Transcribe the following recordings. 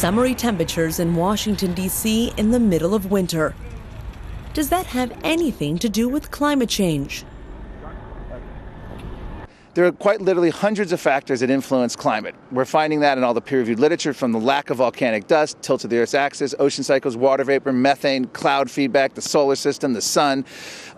summery temperatures in Washington, D.C. in the middle of winter. Does that have anything to do with climate change? There are quite literally hundreds of factors that influence climate. We're finding that in all the peer-reviewed literature, from the lack of volcanic dust, tilt of the Earth's axis, ocean cycles, water vapor, methane, cloud feedback, the solar system, the sun,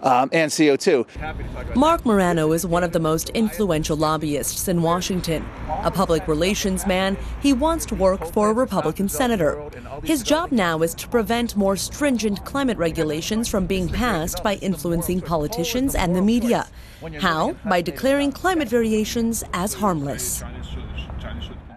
and CO2. Mark Morano is one of the most influential lobbyists in Washington. A public relations man, he once worked for a Republican senator. His job now is to prevent more stringent climate regulations from being passed by influencing politicians and the media. How? By declaring climate variations as harmless.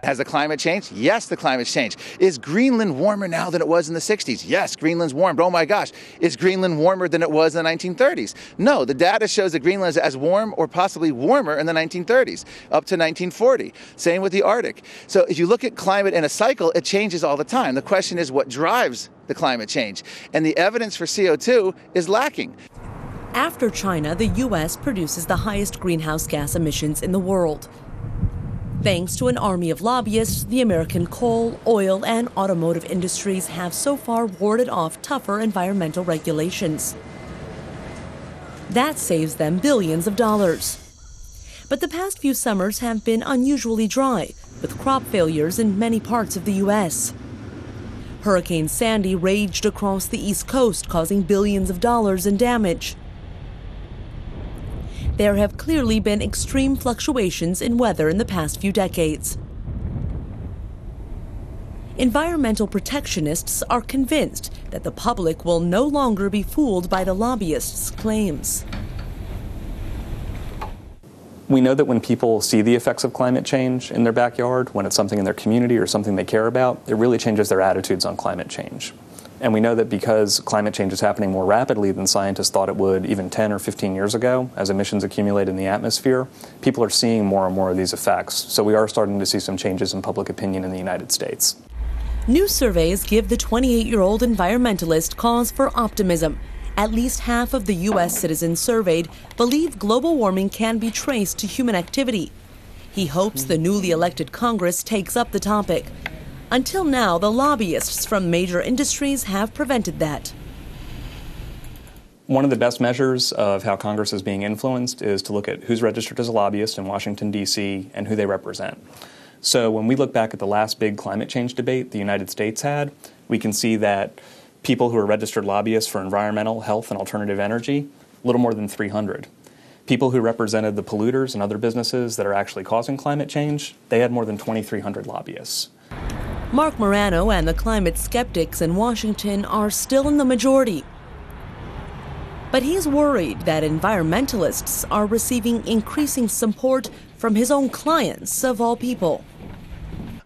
Has the climate changed? Yes, the climate's changed. Is Greenland warmer now than it was in the 60s? Yes, Greenland's warmed. Oh my gosh. Is Greenland warmer than it was in the 1930s? No, the data shows that Greenland is as warm or possibly warmer in the 1930s, up to 1940. Same with the Arctic. So if you look at climate in a cycle, it changes all the time. The question is, what drives the climate change? And the evidence for CO2 is lacking. After China, the U.S. produces the highest greenhouse gas emissions in the world. Thanks to an army of lobbyists, the American coal, oil, and automotive industries have so far warded off tougher environmental regulations. That saves them billions of dollars. But the past few summers have been unusually dry, with crop failures in many parts of the U.S. Hurricane Sandy raged across the East Coast, causing billions of dollars in damage. There have clearly been extreme fluctuations in weather in the past few decades. Environmental protectionists are convinced that the public will no longer be fooled by the lobbyists' claims. We know that when people see the effects of climate change in their backyard, when it's something in their community or something they care about, it really changes their attitudes on climate change. And we know that because climate change is happening more rapidly than scientists thought it would even 10 or 15 years ago, as emissions accumulate in the atmosphere, people are seeing more and more of these effects. So we are starting to see some changes in public opinion in the United States. New surveys give the 28-year-old environmentalist cause for optimism. At least half of the U.S. citizens surveyed believe global warming can be traced to human activity. He hopes the newly elected Congress takes up the topic. Until now, the lobbyists from major industries have prevented that. One of the best measures of how Congress is being influenced is to look at who's registered as a lobbyist in Washington, D.C., and who they represent. So when we look back at the last big climate change debate the United States had, we can see that people who are registered lobbyists for environmental, health, and alternative energy, a little more than 300. People who represented the polluters and other businesses that are actually causing climate change, they had more than 2,300 lobbyists. Mark Morano and the climate skeptics in Washington are still in the majority. But he's worried that environmentalists are receiving increasing support from his own clients, of all people.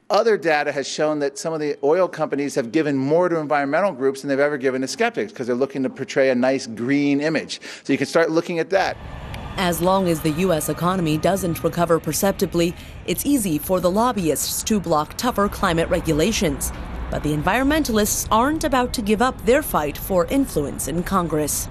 Other data has shown that some of the oil companies have given more to environmental groups than they've ever given to skeptics, because they're looking to portray a nice green image. So you can start looking at that. As long as the U.S. economy doesn't recover perceptibly, it's easy for the lobbyists to block tougher climate regulations. But the environmentalists aren't about to give up their fight for influence in Congress.